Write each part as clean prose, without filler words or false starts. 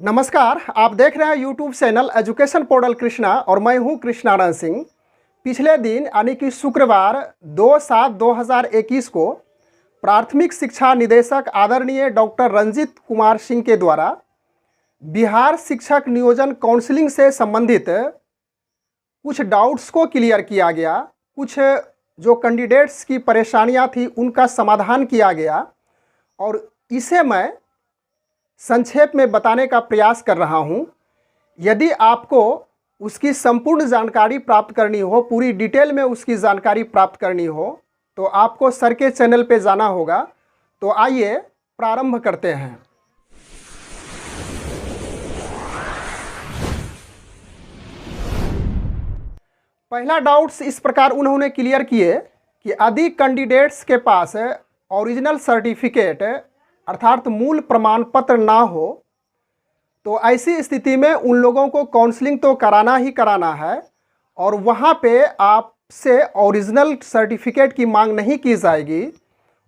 नमस्कार, आप देख रहे हैं YouTube channel education portal Krishna और मैं हूं कृष्णानंद सिंह। पिछले दिन यानी कि शुक्रवार 2/7/2021 को प्राथमिक शिक्षा निदेशक आदरणीय डॉक्टर रंजीत कुमार सिंह के द्वारा बिहार शिक्षक नियोजन काउंसिलिंग से संबंधित कुछ डाउट्स को क्लियर किया गया। कुछ जो कैंडिडेट्स की परेशानियां थी उनका समाधान किया गया और इसे मैं संक्षेप में बताने का प्रयास कर रहा हूं। यदि आपको उसकी संपूर्ण जानकारी प्राप्त करनी हो, पूरी डिटेल में उसकी जानकारी प्राप्त करनी हो, तो आपको सर के चैनल पे जाना होगा। तो आइए प्रारंभ करते हैं। पहला डाउट्स इस प्रकार उन्होंने क्लियर किए कि यदि कैंडिडेट्स के पास ओरिजिनल सर्टिफिकेट अर्थात मूल प्रमाण पत्र ना हो तो ऐसी स्थिति में उन लोगों को काउंसलिंग तो कराना ही कराना है और वहाँ पे आपसे ओरिजिनल सर्टिफिकेट की मांग नहीं की जाएगी।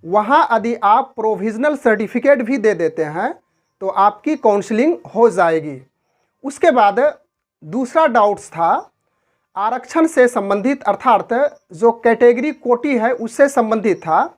वहाँ यदि आप प्रोविजनल सर्टिफिकेट भी दे देते हैं तो आपकी काउंसलिंग हो जाएगी। उसके बाद दूसरा डाउट्स था आरक्षण से संबंधित, अर्थात जो कैटेगरी कोटी है उससे संबंधित था।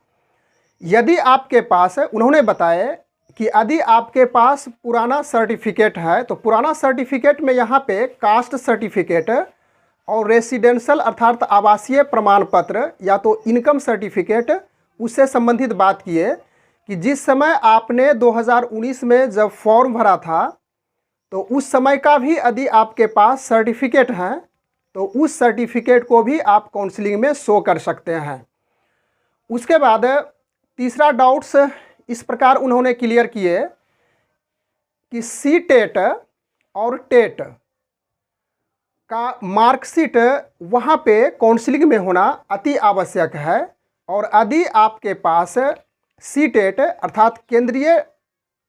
यदि आपके पास, उन्होंने बताया कि यदि आपके पास पुराना सर्टिफिकेट है तो पुराना सर्टिफिकेट में यहाँ पे कास्ट सर्टिफिकेट और रेसिडेंशियल अर्थात आवासीय प्रमाण पत्र या तो इनकम सर्टिफिकेट उससे संबंधित बात किए कि जिस समय आपने 2019 में जब फॉर्म भरा था तो उस समय का भी यदि आपके पास सर्टिफिकेट है तो उस सर्टिफिकेट को भी आप काउंसलिंग में शो कर सकते हैं। उसके बाद तीसरा डाउट्स इस प्रकार उन्होंने क्लियर किए कि सी टेट और टेट का मार्कशीट वहाँ पे काउंसलिंग में होना अति आवश्यक है और यदि आपके पास सी टेट अर्थात केंद्रीय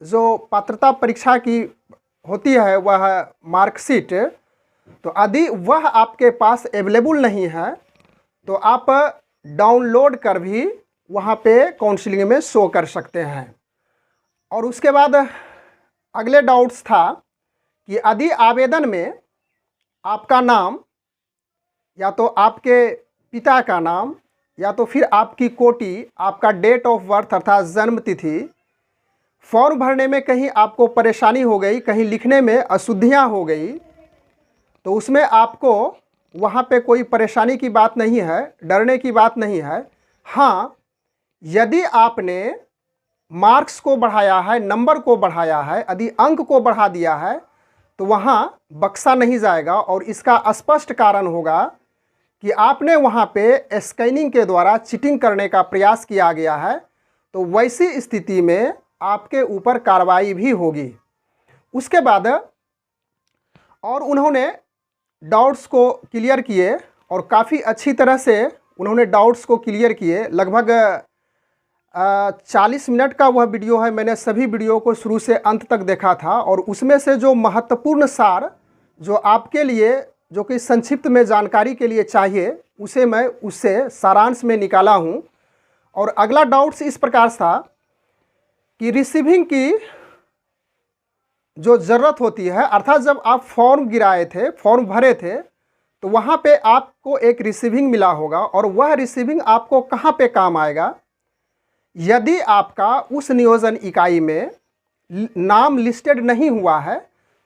जो पात्रता परीक्षा की होती है वह मार्कशीट, तो यदि वह आपके पास अवेलेबल नहीं है तो आप डाउनलोड कर भी वहाँ पे काउंसलिंग में शो कर सकते हैं। और उसके बाद अगले डाउट्स था कि यदि आवेदन में आपका नाम या तो आपके पिता का नाम या तो फिर आपकी कोटि, आपका डेट ऑफ बर्थ अर्थात जन्म तिथि, फॉर्म भरने में कहीं आपको परेशानी हो गई, कहीं लिखने में अशुद्धियाँ हो गई, तो उसमें आपको वहाँ पे कोई परेशानी की बात नहीं है, डरने की बात नहीं है। हाँ, यदि आपने मार्क्स को बढ़ाया है, नंबर को बढ़ाया है, यदि अंक को बढ़ा दिया है तो वहाँ बक्सा नहीं जाएगा और इसका स्पष्ट कारण होगा कि आपने वहाँ पे स्कैनिंग के द्वारा चीटिंग करने का प्रयास किया गया है, तो वैसी स्थिति में आपके ऊपर कार्रवाई भी होगी। उसके बाद और उन्होंने डाउट्स को क्लियर किए और काफ़ी अच्छी तरह से उन्होंने डाउट्स को क्लियर किए। लगभग 40 मिनट का वह वीडियो है। मैंने सभी वीडियो को शुरू से अंत तक देखा था और उसमें से जो महत्वपूर्ण सार जो आपके लिए, जो कि संक्षिप्त में जानकारी के लिए चाहिए, उसे मैं उससे सारांश में निकाला हूं। और अगला डाउट्स इस प्रकार था कि रिसीविंग की जो ज़रूरत होती है, अर्थात जब आप फॉर्म गिराए थे, फॉर्म भरे थे, तो वहाँ पे आपको एक रिसीविंग मिला होगा और वह रिसीविंग आपको कहाँ पे काम आएगा। यदि आपका उस नियोजन इकाई में नाम लिस्टेड नहीं हुआ है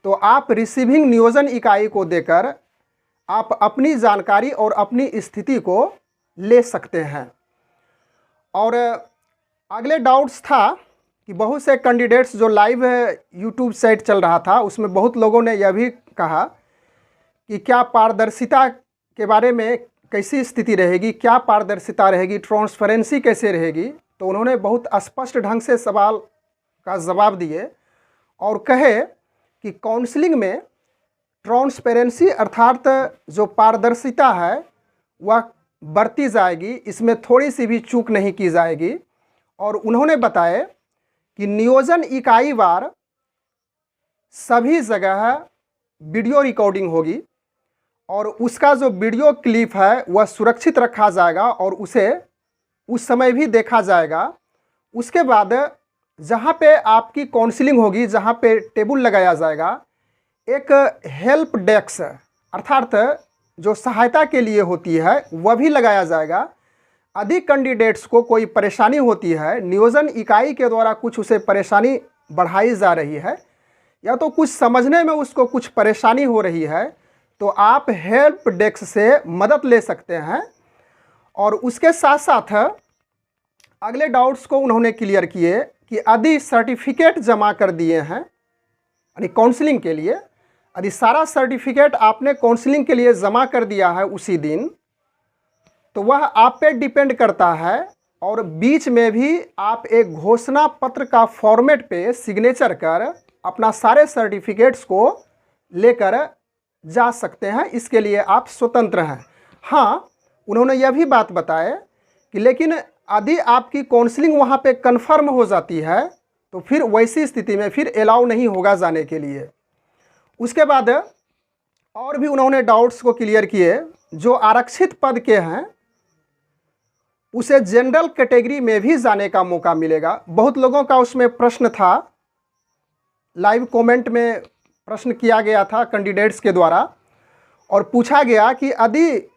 तो आप रिसीविंग नियोजन इकाई को देकर आप अपनी जानकारी और अपनी स्थिति को ले सकते हैं। और अगले डाउट्स था कि बहुत से कैंडिडेट्स, जो लाइव यूट्यूब साइट चल रहा था उसमें बहुत लोगों ने यह भी कहा कि क्या पारदर्शिता के बारे में कैसी स्थिति रहेगी, क्या पारदर्शिता रहेगी, ट्रांसपेरेंसी कैसे रहेगी। तो उन्होंने बहुत स्पष्ट ढंग से सवाल का जवाब दिए और कहे कि काउंसलिंग में ट्रांसपेरेंसी अर्थात जो पारदर्शिता है वह बरती जाएगी, इसमें थोड़ी सी भी चूक नहीं की जाएगी। और उन्होंने बताया कि नियोजन इकाई वार सभी जगह वीडियो रिकॉर्डिंग होगी और उसका जो वीडियो क्लिप है वह सुरक्षित रखा जाएगा और उसे उस समय भी देखा जाएगा। उसके बाद जहाँ पे आपकी काउंसलिंग होगी, जहाँ पे टेबल लगाया जाएगा, एक हेल्प डेस्क अर्थात जो सहायता के लिए होती है वह भी लगाया जाएगा। अधिक कैंडिडेट्स को कोई परेशानी होती है, नियोजन इकाई के द्वारा कुछ उसे परेशानी बढ़ाई जा रही है या तो कुछ समझने में उसको कुछ परेशानी हो रही है, तो आप हेल्प डेस्क से मदद ले सकते हैं। और उसके साथ साथ अगले डाउट्स को उन्होंने क्लियर किए कि यदि सर्टिफिकेट जमा कर दिए हैं यानी काउंसलिंग के लिए, यदि सारा सर्टिफिकेट आपने काउंसलिंग के लिए जमा कर दिया है उसी दिन, तो वह आप पे डिपेंड करता है और बीच में भी आप एक घोषणा पत्र का फॉर्मेट पे सिग्नेचर कर अपना सारे सर्टिफिकेट्स को लेकर जा सकते हैं। इसके लिए आप स्वतंत्र हैं। हाँ, उन्होंने यह भी बात बताया कि लेकिन यदि आपकी काउंसलिंग वहाँ पे कंफर्म हो जाती है तो फिर वैसी स्थिति में फिर अलाउ नहीं होगा जाने के लिए। उसके बाद और भी उन्होंने डाउट्स को क्लियर किए। जो आरक्षित पद के हैं उसे जनरल कैटेगरी में भी जाने का मौका मिलेगा। बहुत लोगों का उसमें प्रश्न था, लाइव कमेंट में प्रश्न किया गया था कैंडिडेट्स के द्वारा और पूछा गया कि यदि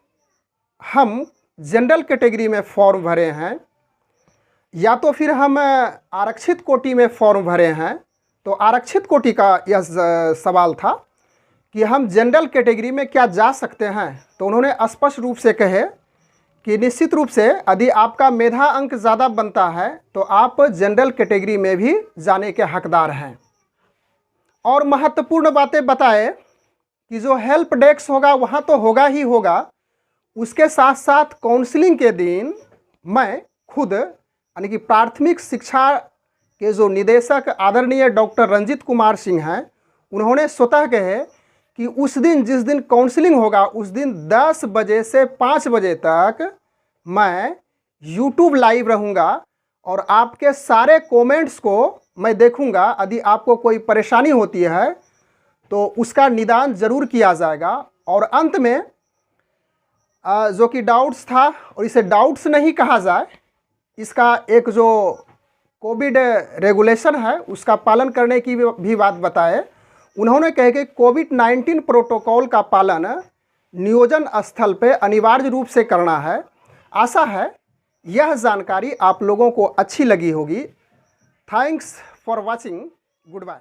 हम जनरल कैटेगरी में फॉर्म भरे हैं या तो फिर हम आरक्षित कोटि में फॉर्म भरे हैं, तो आरक्षित कोटि का यह सवाल था कि हम जनरल कैटेगरी में क्या जा सकते हैं। तो उन्होंने स्पष्ट रूप से कहे कि निश्चित रूप से यदि आपका मेधा अंक ज़्यादा बनता है तो आप जनरल कैटेगरी में भी जाने के हकदार हैं। और महत्वपूर्ण बातें बताए कि जो हेल्प डेस्क होगा वहाँ तो होगा ही होगा, उसके साथ साथ काउंसलिंग के दिन मैं खुद यानी कि प्राथमिक शिक्षा के जो निदेशक आदरणीय डॉक्टर रंजीत कुमार सिंह हैं, उन्होंने स्वतः कहे कि उस दिन जिस दिन काउंसलिंग होगा उस दिन 10 बजे से 5 बजे तक मैं यूट्यूब लाइव रहूँगा और आपके सारे कमेंट्स को मैं देखूँगा। यदि आपको कोई परेशानी होती है तो उसका निदान ज़रूर किया जाएगा। और अंत में जो कि डाउट्स था, और इसे डाउट्स नहीं कहा जाए, इसका एक जो कोविड रेगुलेशन है उसका पालन करने की भी बात बताए। उन्होंने कहे कि कोविड-19 प्रोटोकॉल का पालन नियोजन स्थल पे अनिवार्य रूप से करना है। आशा है यह जानकारी आप लोगों को अच्छी लगी होगी। Thanks for watching. Good bye.